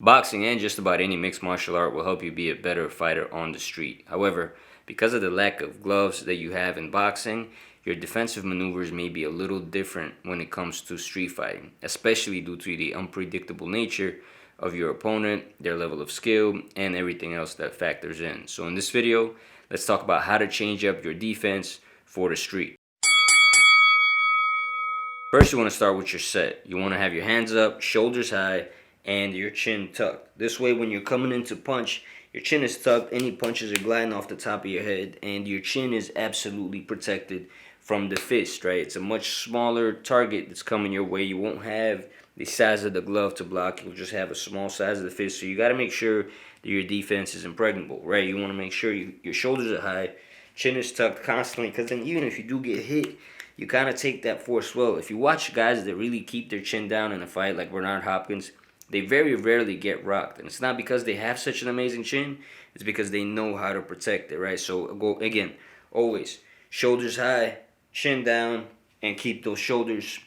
Boxing and just about any mixed martial art will help you be a better fighter on the street. However, because of the lack of gloves that you have in boxing, your defensive maneuvers may be a little different when it comes to street fighting, especially due to the unpredictable nature of your opponent, their level of skill, and everything else that factors in. So in this video, let's talk about how to change up your defense for the street. First, you want to start with your set. You want to have your hands up, shoulders high, and your chin tucked. This way, when you're coming into punch, your chin is tucked, any punches are gliding off the top of your head, and your chin is absolutely protected from the fist, right? It's a much smaller target that's coming your way. You won't have the size of the glove to block. You'll just have a small size of the fist. So you got to make sure that your defense is impregnable, right? You want to make sure your shoulders are high, chin is tucked constantly, because then even if you do get hit, you kind of take that force well. If you watch guys that really keep their chin down in a fight, like Bernard Hopkins, they very rarely get rocked. And it's not because they have such an amazing chin. It's because they know how to protect it, right? So, go again, always shoulders high, chin down, and keep those shoulders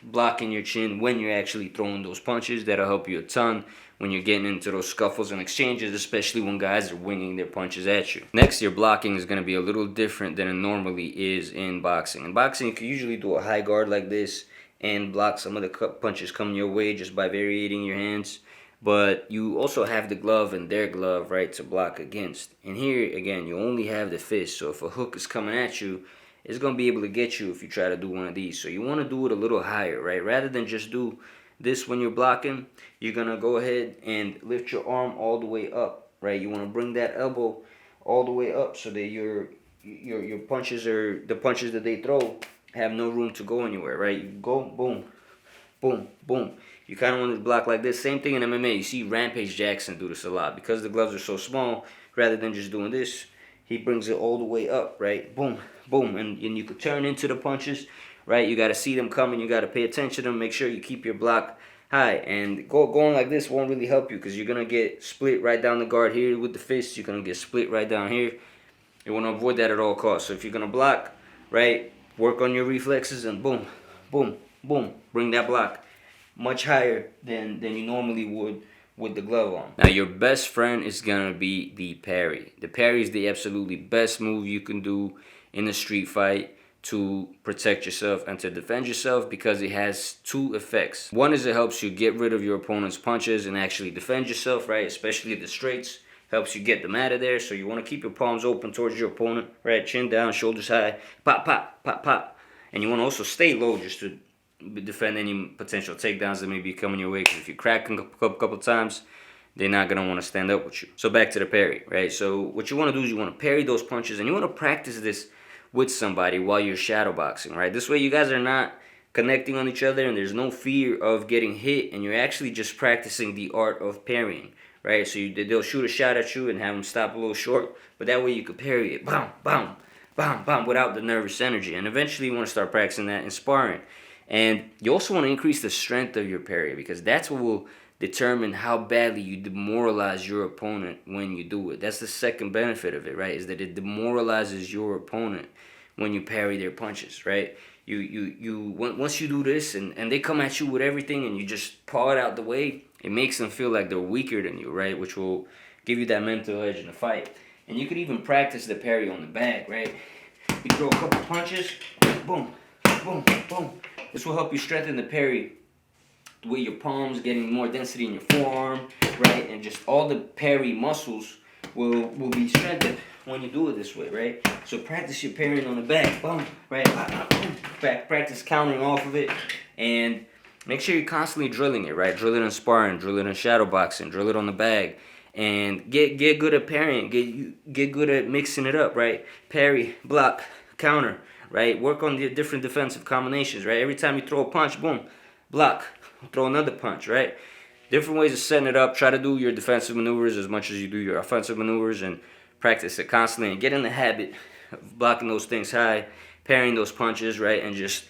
blocking your chin when you're actually throwing those punches. That'll help you a ton when you're getting into those scuffles and exchanges, especially when guys are winging their punches at you. Next, your blocking is going to be a little different than it normally is in boxing. In boxing, you can usually do a high guard like this and block some of the punches coming your way just by variating your hands. But you also have the glove and their glove, right, to block against. And here, again, you only have the fist. So if a hook is coming at you, it's going to be able to get you if you try to do one of these. So you want to do it a little higher, right? Rather than just do this when you're blocking, you're going to go ahead and lift your arm all the way up, right? You want to bring that elbow all the way up so that your punches are, the punches that they throw have no room to go anywhere, right? You go, boom, boom, boom. You kind of want to block like this. Same thing in MMA. You see Rampage Jackson do this a lot. Because the gloves are so small, rather than just doing this, he brings it all the way up, right? Boom, boom. And you could turn into the punches, right? You got to see them coming. You got to pay attention to them. Make sure you keep your block high. And going like this won't really help you because you're going to get split right down the guard here with the fist. You're going to get split right down here. You want to avoid that at all costs. So if you're going to block, right, work on your reflexes and boom, boom, boom. Bring that block much higher than you normally would with the glove on. Now, your best friend is going to be the parry. The parry is the absolutely best move you can do in a street fight to protect yourself and to defend yourself because it has two effects. One is it helps you get rid of your opponent's punches and actually defend yourself, right? Especially the straights. Helps you get them out of there. So you want to keep your palms open towards your opponent, right? Chin down, shoulders high, pop, pop, pop, pop. And you want to also stay low just to defend any potential takedowns that may be coming your way. Because if you crack a couple times, they're not going to want to stand up with you. So back to the parry, right? So what you want to do is you want to parry those punches. And you want to practice this with somebody while you're shadow boxing, right? This way you guys are not connecting on each other and there's no fear of getting hit. And you're actually just practicing the art of parrying. Right, so they'll shoot a shot at you and have them stop a little short, but that way you can parry it, bam, bam, bam, bam, without the nervous energy. And eventually you want to start practicing that in sparring. And you also want to increase the strength of your parry because that's what will determine how badly you demoralize your opponent when you do it. That's the second benefit of it, right, is that it demoralizes your opponent when you parry their punches, right? Once you do this and they come at you with everything and you just paw it out the way, it makes them feel like they're weaker than you, right? Which will give you that mental edge in the fight. And you could even practice the parry on the back, right? You throw a couple punches, boom, boom, boom. This will help you strengthen the parry with your palms, getting more density in your forearm, right? And just all the parry muscles will be strengthened when you do it this way, right? So practice your parrying on the back, boom, right? Boom. Practice countering off of it, and make sure you're constantly drilling it, right? Drill it in sparring, drill it in shadow boxing, drill it on the bag, and get good at parrying. Get good at mixing it up, right? Parry, block, counter, right? Work on the different defensive combinations, right? Every time you throw a punch, boom, block, throw another punch, right? Different ways of setting it up. Try to do your defensive maneuvers as much as you do your offensive maneuvers and practice it constantly and get in the habit of blocking those things high, parrying those punches, right, and just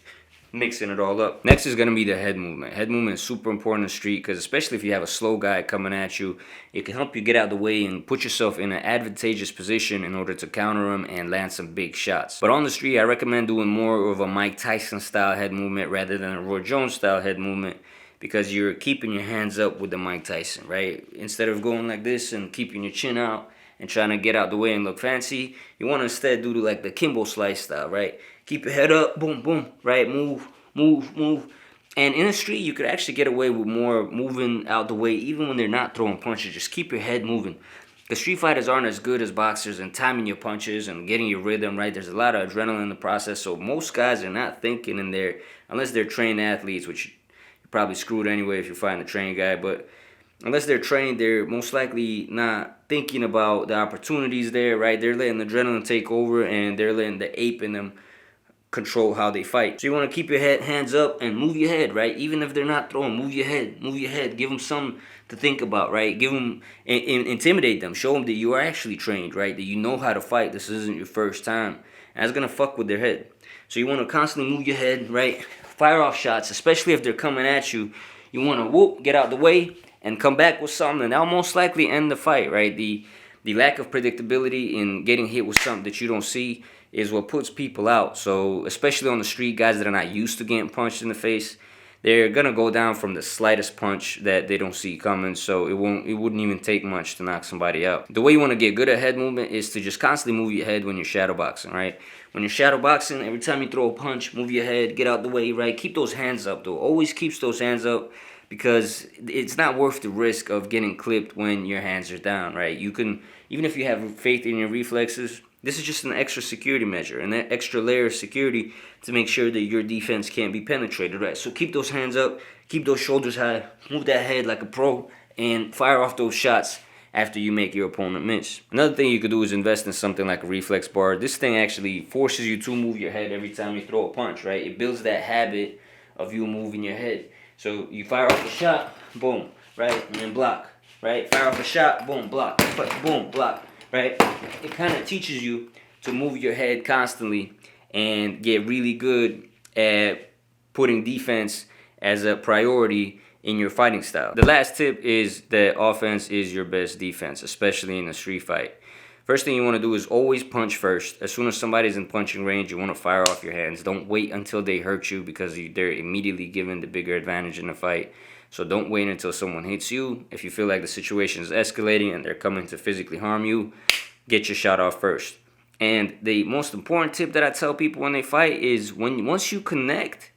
mixing it all up. Next is going to be the head movement. Head movement is super important in the street because especially if you have a slow guy coming at you, it can help you get out of the way and put yourself in an advantageous position in order to counter him and land some big shots. But on the street, I recommend doing more of a Mike Tyson style head movement rather than a Roy Jones style head movement because you're keeping your hands up with the Mike Tyson, right? Instead of going like this and keeping your chin out and trying to get out the way and look fancy, you want to instead do like the Kimbo Slice style, right? Keep your head up, boom, boom, right? Move, move, move. And in the street, you could actually get away with more moving out the way, even when they're not throwing punches. Just keep your head moving. The street fighters aren't as good as boxers in timing your punches and getting your rhythm right. There's a lot of adrenaline in the process, so most guys are not thinking in there, unless they're trained athletes, which you're probably screwed anyway if you find a trained guy. But unless they're trained, they're most likely not thinking about the opportunities there, right? They're letting the adrenaline take over, and they're letting the ape in them control how they fight. So you want to keep your hands up and move your head, right? Even if they're not throwing, move your head, move your head. Give them something to think about, right? Give them, intimidate them. Show them that you are actually trained, right? That you know how to fight. This isn't your first time. And that's going to fuck with their head. So you want to constantly move your head, right? Fire off shots, especially if they're coming at you. You want to whoop, get out the way, and come back with something, and that'll most likely end the fight, right? The lack of predictability in getting hit with something that you don't see is what puts people out. So especially on the street, guys that are not used to getting punched in the face, they're gonna go down from the slightest punch that they don't see coming. So it wouldn't even take much to knock somebody out. The way you want to get good at head movement is to just constantly move your head when you're shadow boxing, right? When you're shadow boxing, every time you throw a punch, move your head, get out the way, right? Keep those hands up though. Always keeps those hands up, because it's not worth the risk of getting clipped when your hands are down, right? You can, even if you have faith in your reflexes, this is just an extra security measure, an extra layer of security to make sure that your defense can't be penetrated, right? So keep those hands up, keep those shoulders high, move that head like a pro, and fire off those shots after you make your opponent miss. Another thing you could do is invest in something like a reflex bar. This thing actually forces you to move your head every time you throw a punch, right? It builds that habit of you moving your head. So you fire off a shot, boom, right? And then block, right? Fire off a shot, boom, block, boom, block, right? It kind of teaches you to move your head constantly and get really good at putting defense as a priority in your fighting style. The last tip is that offense is your best defense, especially in a street fight. First thing you want to do is always punch first. As soon as somebody's in punching range, you want to fire off your hands. Don't wait until they hurt you, because they're immediately given the bigger advantage in the fight. So don't wait until someone hits you. If you feel like the situation is escalating and they're coming to physically harm you, get your shot off first. And the most important tip that I tell people when they fight is once you connect,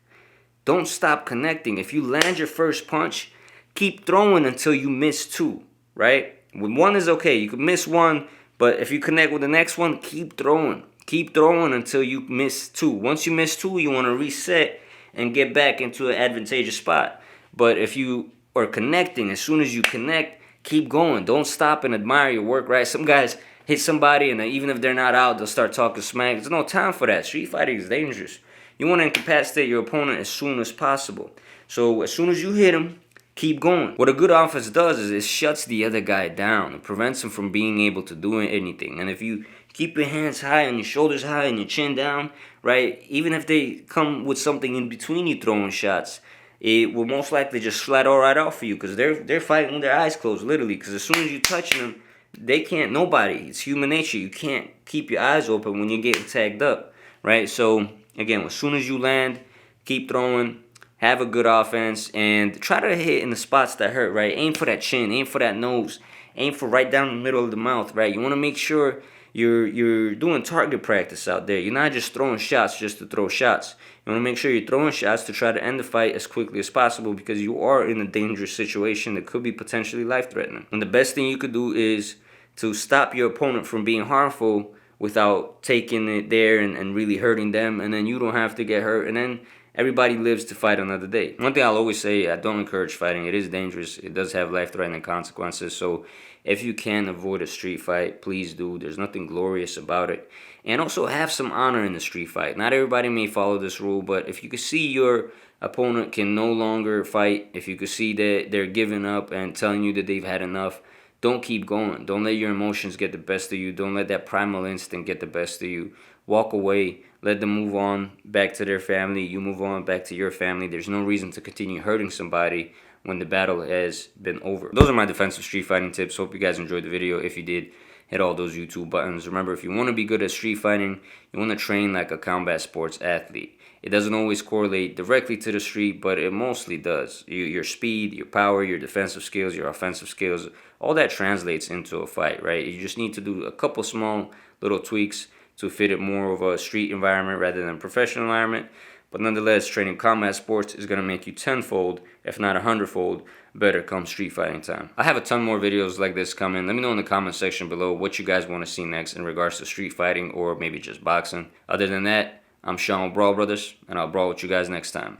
don't stop connecting. If you land your first punch, keep throwing until you miss two, right? When one is okay, you can miss one, but if you connect with the next one, keep throwing. Keep throwing until you miss two. Once you miss two, you want to reset and get back into an advantageous spot. But if you are connecting, as soon as you connect, keep going. Don't stop and admire your work, right? Some guys hit somebody, and even if they're not out, they'll start talking smack. There's no time for that. Street fighting is dangerous. You want to incapacitate your opponent as soon as possible. So as soon as you hit him, keep going. What a good offense does is it shuts the other guy down. It prevents him from being able to do anything. And if you keep your hands high and your shoulders high and your chin down, right, even if they come with something in between you throwing shots, it will most likely just slide all right out for you, because they're fighting with their eyes closed, literally. Because as soon as you're touching them, they can't, nobody, it's human nature. You can't keep your eyes open when you're getting tagged up, right? So, again, as soon as you land, keep throwing, have a good offense, and try to hit in the spots that hurt, right? Aim for that chin, aim for that nose, aim for right down the middle of the mouth, right? You want to make sure you're doing target practice out there. You're not just throwing shots just to throw shots. You want to make sure you're throwing shots to try to end the fight as quickly as possible, because you are in a dangerous situation that could be potentially life-threatening. And the best thing you could do is to stop your opponent from being harmful without taking it there and really hurting them, and then you don't have to get hurt, and then everybody lives to fight another day. One thing I'll always say, I don't encourage fighting. It is dangerous. It does have life-threatening consequences. So if you can avoid a street fight, please do. There's nothing glorious about it. And also have some honor in the street fight. Not everybody may follow this rule, but if you can see your opponent can no longer fight, if you can see that they're giving up and telling you that they've had enough, don't keep going. Don't let your emotions get the best of you. Don't let that primal instinct get the best of you. Walk away. Let them move on back to their family. You move on back to your family. There's no reason to continue hurting somebody when the battle has been over. Those are my defensive street fighting tips. Hope you guys enjoyed the video. If you did, hit all those YouTube buttons. Remember, if you want to be good at street fighting, you want to train like a combat sports athlete. It doesn't always correlate directly to the street, but it mostly does. Your speed, your power, your defensive skills, your offensive skills, all that translates into a fight, right? You just need to do a couple small little tweaks to fit it more of a street environment rather than a professional environment. But nonetheless, training combat sports is going to make you tenfold, if not 100-fold, better come street fighting time. I have a ton more videos like this coming. Let me know in the comment section below what you guys want to see next in regards to street fighting or maybe just boxing. Other than that, I'm Sean with Brawl Brothers, and I'll brawl with you guys next time.